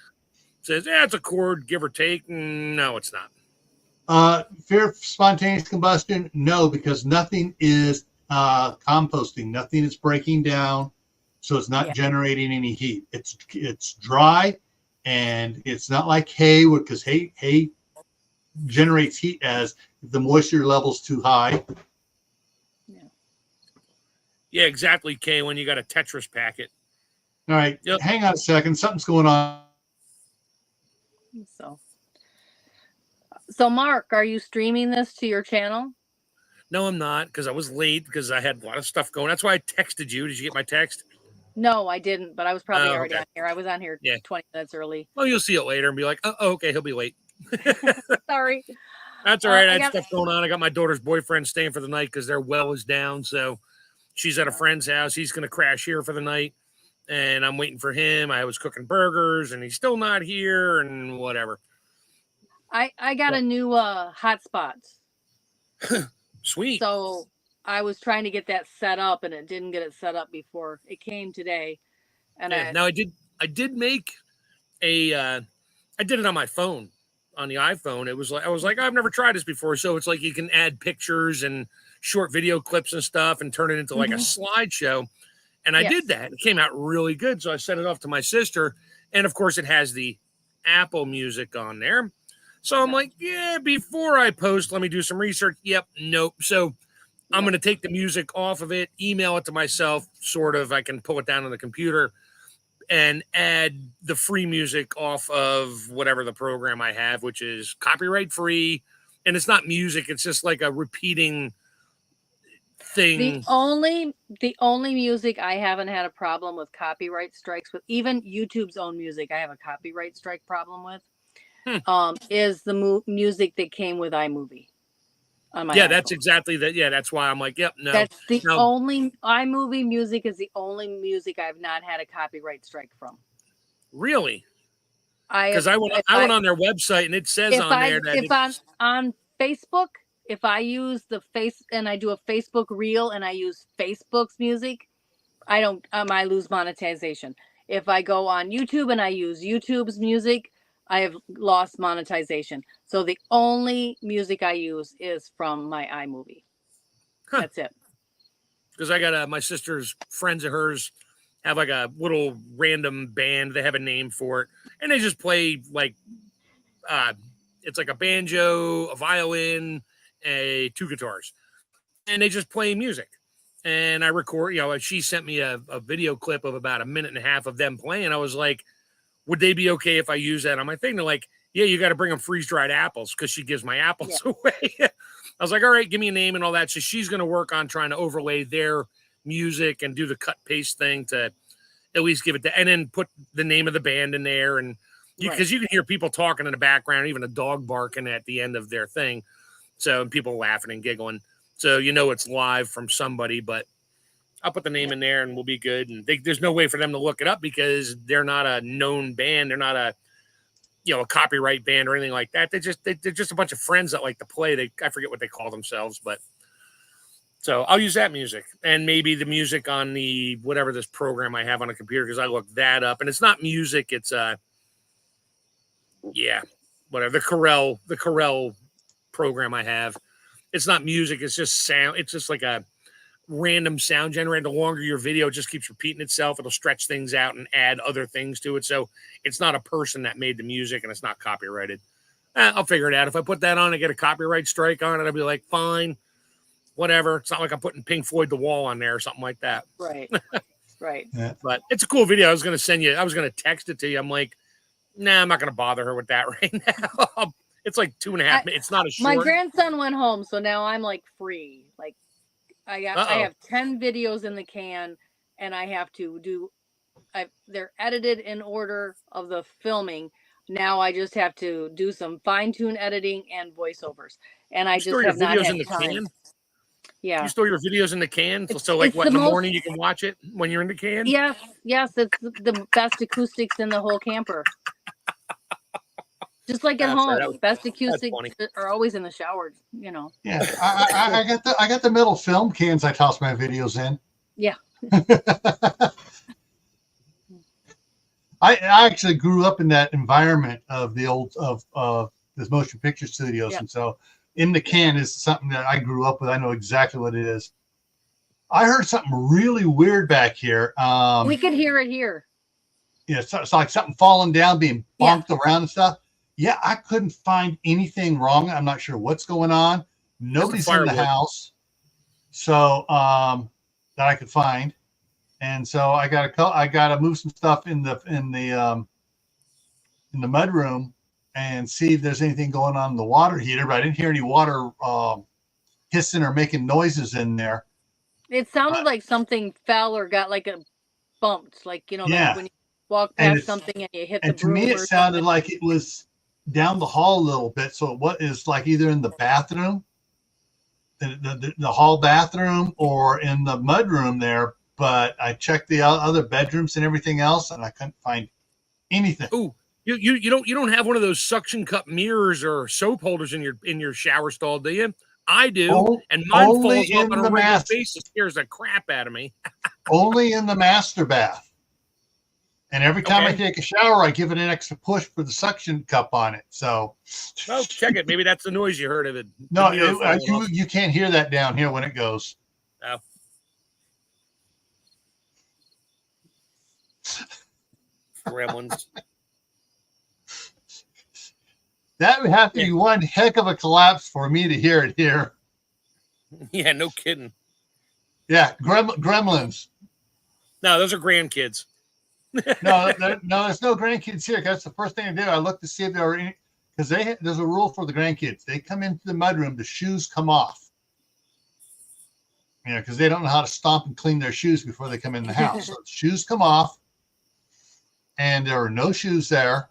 Says, yeah, it's a cord, give or take. No, it's not. Fear of spontaneous combustion? No, because nothing is composting. Nothing is breaking down, so it's not generating any heat. It's dry, and it's not like hay, because hay generates heat as if the moisture level's too high. Yeah, exactly, Kay, when you got a Tetris packet. All right, hang on a second. Something's going on. So Mark, are you streaming this to your channel? No, I'm not, because I was late because I had a lot of stuff going. That's why I texted you. Did you get my text? No, I didn't, but I was probably already on here. I was on here 20 minutes early. Well, you'll see it later and be like, oh, okay, he'll be late. Sorry. That's all right. I had stuff going on. I got my daughter's boyfriend staying for the night because their well is down. So she's at a friend's house. He's going to crash here for the night. And I'm waiting for him. I was cooking burgers and he's still not here and whatever. I got a new hotspot. Sweet. So I was trying to get that set up and it didn't get it set up before it came today. And now I did make I did it on my phone, on the iPhone. It was like, I was like, I've never tried this before. So it's like you can add pictures and short video clips and stuff and turn it into like a slideshow. And I did that. It came out really good. So I sent it off to my sister. And of course it has the Apple Music on there. So I'm like, yeah, before I post, let me do some research. Yep. Nope. So I'm going to take the music off of it, email it to myself, sort of. I can pull it down on the computer and add the free music off of whatever the program I have, which is copyright free. And it's not music. It's just like a repeating thing. The only music I haven't had a problem with copyright strikes with, even YouTube's own music, I have a copyright strike problem with. Is the music that came with iMovie on my iPhone. That's exactly that. Yeah, that's why I'm like, yep, no. That's the only iMovie music is the only music I've not had a copyright strike from. Really? Because I went on their website and it says on there that if on Facebook, if I use and I do a Facebook reel and I use Facebook's music, I don't I lose monetization. If I go on YouTube and I use YouTube's music, I have lost monetization. So the only music I use is from my iMovie. That's it. Because I got my sister's friends of hers have like a little random band. They have a name for it. And they just play like, it's like a banjo, a violin, two guitars. And they just play music. And I record, she sent me a video clip of about a minute and a half of them playing. I was like, would they be okay if I use that on my thing? They're like, yeah, you got to bring them freeze-dried apples because she gives my apples away. I was like, all right, give me a name and all that. So she's going to work on trying to overlay their music and do the cut-paste thing to at least give it and then put the name of the band in there. And because you can hear people talking in the background, even a dog barking at the end of their thing. So people laughing and giggling. So it's live from somebody, but I'll put the name in there and we'll be good. And there's no way for them to look it up because they're not a known band. They're not a copyright band or anything like that. They're just a bunch of friends that like to play. I forget what they call themselves, but so I'll use that music and maybe the music on the, whatever this program I have on a computer. Cause I looked that up and it's not music. It's whatever the Corel program I have. It's not music. It's just sound. It's just like a random sound generator. The longer your video, it just keeps repeating itself. It'll stretch things out and add other things to it. So it's not a person that made the music and it's not copyrighted. I'll figure it out. If I put that on and get a copyright strike on it, I'll be like, fine, whatever. It's not like I'm putting Pink Floyd The Wall on there or something like that. Right. Right. Yeah. But it's a cool video. I was going to text it to you. I'm like, nah, I'm not going to bother her with that right now. It's like 2.5 minutes. It's not a short. My grandson went home. So now I'm like free. Like, I have 10 videos in the can and I have to do, they're edited in order of the filming. Now I just have to do some fine tune editing and voiceovers. And I just have not had time. Yeah. You store your videos in the can? So like what, in the morning you can watch it when you're in the can? Yes. It's the best acoustics in the whole camper. Just like at home, best acoustics are always in the shower, Yeah, I got the metal film cans I toss my videos in. Yeah. I actually grew up in that environment of the old of this motion picture studios, Yeah. and so in the can is something that I grew up with. I know exactly what it is. I heard something really weird back here. We could hear it here. Yeah, it's like something falling down, being Yeah. bonked around and stuff. Yeah, I couldn't find anything wrong. I'm not sure what's going on. Nobody's in the firewood. house, so that I could find, and so I got to move some stuff in the mud room and see if there's anything going on in the water heater. But I didn't hear any water hissing or making noises in there. It sounded like something fell or got like a bumped, like Yeah. like when you walk past something and you hit the And to me, broom it or sounded something. like it was down the hall a little bit. So what is like either in the bathroom, the hall bathroom, or in the mud room there. But I checked the other bedrooms and everything else, and I couldn't find anything. Ooh, you don't have one of those suction cup mirrors or soap holders in your shower stall, do you? I do, and mine Only falls off in on the a regular master. basis. Scares the crap out of me. Only in the master bath. And every time I Okay. take a shower, I give it an extra push for the suction cup on it. So, Well, check it. Maybe that's the noise you heard of it. no, The mirror falling off. you can't hear that down here when it goes. Oh. Gremlins. That would have to be one heck of a collapse for me to hear it here. Yeah, no kidding. Yeah, gremlins. No, those are grandkids. No, there's no grandkids here. That's the first thing I do. I look to see if there are any, because there's a rule for the grandkids. They come into the mudroom, the shoes come off. You know, because they don't know how to stomp and clean their shoes before they come in the house. So the shoes come off, and there are no shoes there,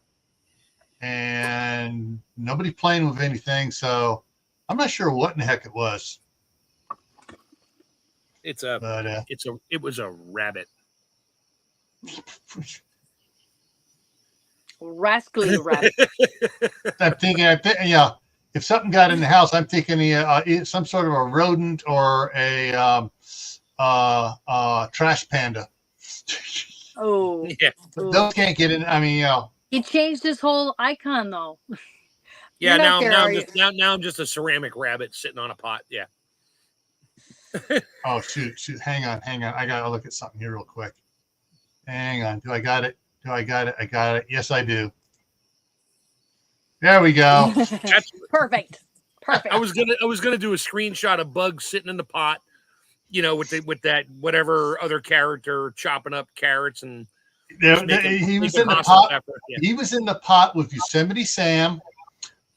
and nobody playing with anything. So I'm not sure what in the heck it was. It was a rabbit. Rascally rabbit. I'm thinking, yeah, if something got in the house, I'm thinking some sort of a rodent or a trash panda. Oh, Yeah. But those can't get in. I mean, you know. He changed his whole icon though. Yeah, You're not now there, are now I'm just a ceramic rabbit sitting on a pot. Yeah. Oh shoot! Hang on. I gotta look at something here real quick. Hang on. Do I got it? I got it. Yes, I do. There we go. Perfect. I was gonna do a screenshot of Bugs sitting in the pot, you know, with that whatever other character chopping up carrots and He was in the pot. Yeah. He was in the pot with Yosemite Sam,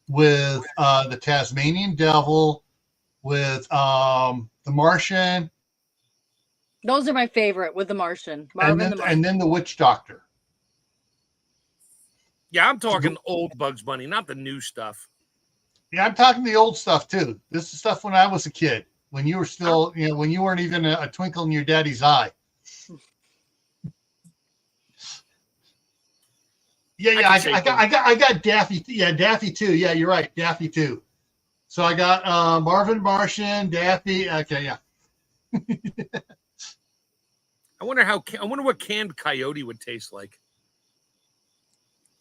with the Tasmanian Devil, with the Martian. Those are my favorite, with the Martian. Marvin the Martian. And then the Witch Doctor. Yeah, I'm talking old Bugs Bunny, not the new stuff. Yeah, I'm talking the old stuff too. This is stuff when I was a kid, when you were still, you know, when you weren't even a twinkle in your daddy's eye. Yeah, I got Daffy. Yeah, Daffy too. Yeah, you're right, Daffy too. So I got Marvin Martian, Daffy. Okay, yeah. I wonder what canned coyote would taste like.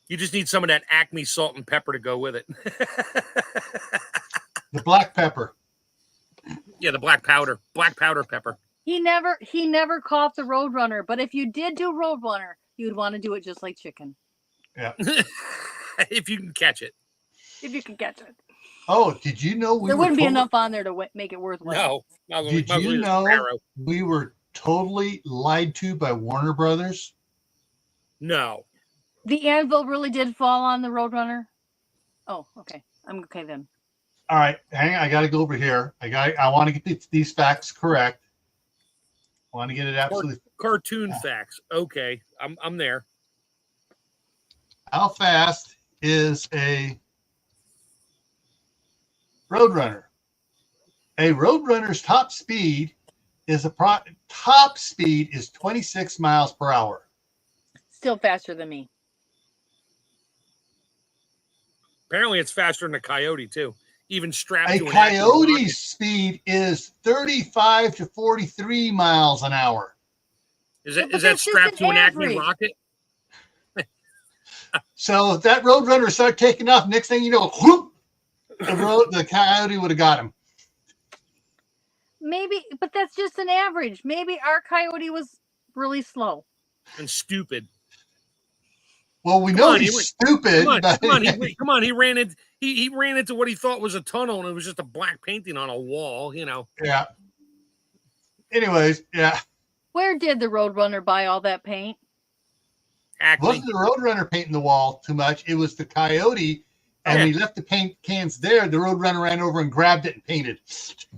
You just need some of that Acme salt and pepper to go with it. The black pepper. Yeah, the black powder pepper. He never caught the Roadrunner, but if you did do Roadrunner, you would want to do it just like chicken. Yeah. If you can catch it. If you can catch it. Oh, did you know there wouldn't be enough on there to make it worthwhile? No. Did you know we were totally lied to by Warner Brothers? No. The anvil really did fall on the Roadrunner? Oh, okay. I'm okay then. All right, hang on. I got to go over here. I want to get these facts correct. I want to get it absolutely. Cartoon facts. Okay, I'm there. How fast is a Roadrunner? A Roadrunner's top speed is 26 miles per hour. Still faster than me. Apparently, it's faster than a coyote too. even strapped A to an active coyote's rocket. speed is 35 to 43 miles an hour. Is Yeah, that but is that that's just strapped an to an Acme average. rocket? So if that Roadrunner started taking off, next thing you know, whoop, the coyote would have got him. Maybe, but that's just an average. Maybe our coyote was really slow. And stupid. Well, we Come know on, he's stupid. But Come on. He ran into what he thought was a tunnel, and it was just a black painting on a wall. You know. yeah. Anyways, yeah. Where did the Roadrunner buy all that paint? It Acme. wasn't the Roadrunner painting the wall too much. It was the coyote. And when he left the paint cans there, the Roadrunner ran over and grabbed it and painted.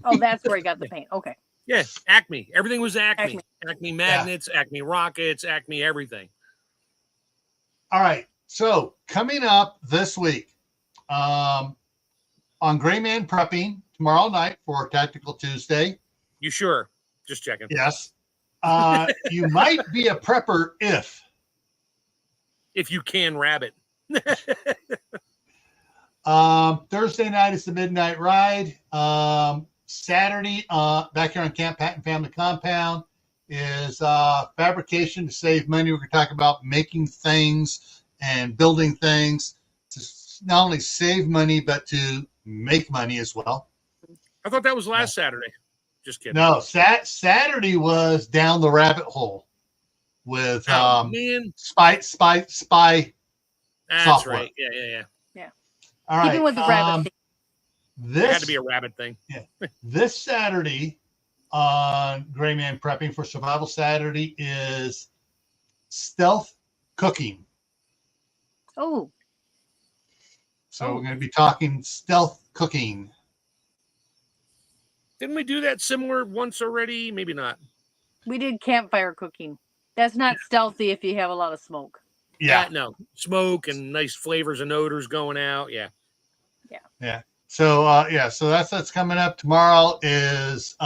Oh, that's where he got the paint. Okay. Yeah, Acme. Everything was Acme. Acme. Acme magnets, Acme rockets, Acme everything. All right. So coming up this week on Gray Man Prepping tomorrow night for Tactical Tuesday. You sure? Just checking. Yes. You might be a prepper if you can rabbit. Thursday night is the midnight ride. Saturday, back here on Camp Patton Family Compound, is fabrication to save money. We're going to talk about making things and building things to not only save money, but to make money as well. I thought that was last Saturday. Just kidding. No, Saturday was down the rabbit hole with man. spy That's software. right. Yeah. All right. Keeping with the rabbit thing. It had to be a rabbit thing. This Saturday on Gray Man Prepping for Survival Saturday is stealth cooking. Oh. So we're going to be talking stealth cooking. Didn't we do that similar once already? Maybe not. We did campfire cooking. That's not stealthy if you have a lot of smoke. Yeah. No. Smoke and nice flavors and odors going out. Yeah. So so that's coming up tomorrow. Is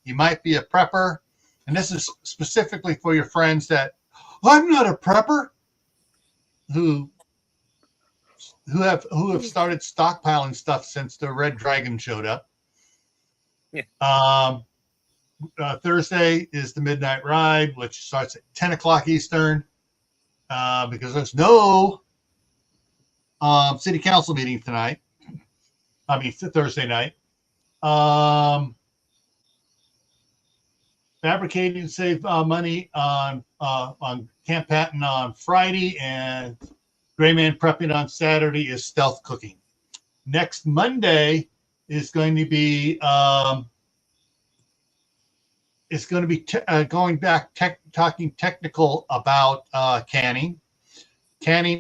you might be a prepper, and this is specifically for your friends that I'm not a prepper who have started stockpiling stuff since the Red Dragon showed up. Yeah. Thursday is the midnight ride, which starts at 10 o'clock Eastern, because there's no city council meeting tonight. I mean, Thursday night. Fabricating to save money on Camp Patton on Friday, and Gray Man Prepping on Saturday is stealth cooking. Next Monday is going to be going back talking technical about canning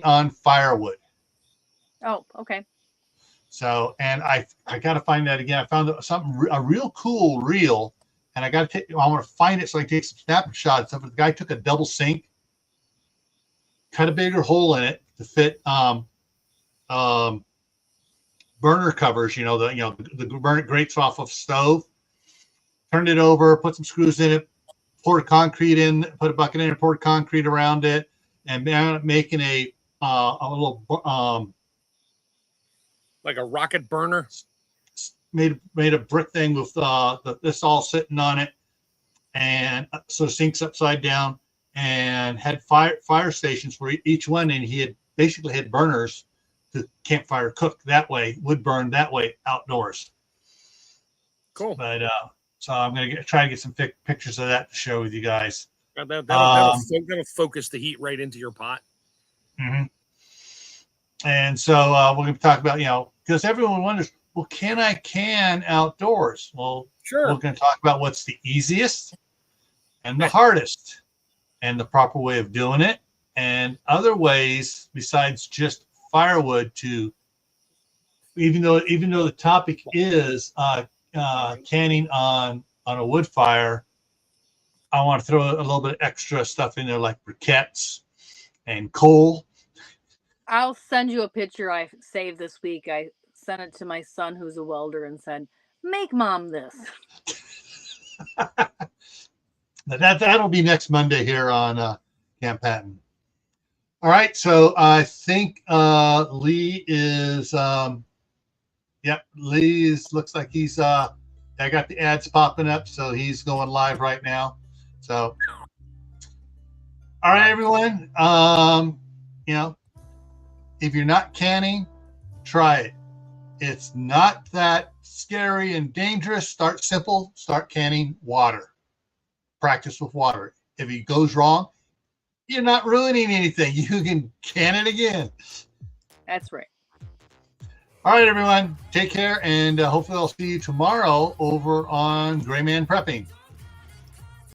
on firewood. Oh, okay. So, and I got to find that again. I found a real cool reel, and I want to find it so I can take some snapshots of it. The guy took a double sink, cut a bigger hole in it to fit burner covers. The burner grates off of stove. Turned it over, put some screws in it, poured concrete in, put a bucket in it, poured concrete around it, and making a little like a rocket burner. Made a brick thing with this all sitting on it, and so sinks upside down, and had fire stations for each one, and he had basically had burners to campfire cook that way, wood burn that way outdoors. Cool. But so I'm going to try to get some pictures of that to share with you guys. That'll focus the heat right into your pot. Mm-hmm. And so we're going to talk about, because everyone wonders, well, can I can outdoors? Well, sure. We're going to talk about what's the easiest and the hardest, and the proper way of doing it, and other ways besides just firewood to, even though the topic is canning on a wood fire, I want to throw a little bit of extra stuff in there like briquettes and coal. I'll send you a picture I saved this week. I sent it to my son who's a welder and said, make mom this. That'll be next Monday here on Camp Patton. All right, so I think Lee is Yep, looks like he's I got the ads popping up, so he's going live right now. So all right, everyone. If you're not canning, try it. It's not that scary and dangerous. Start simple. Start canning water. Practice with water. If it goes wrong, you're not ruining anything. You can can it again. That's right. All right, everyone. Take care, and hopefully I'll see you tomorrow over on Gray Man Prepping.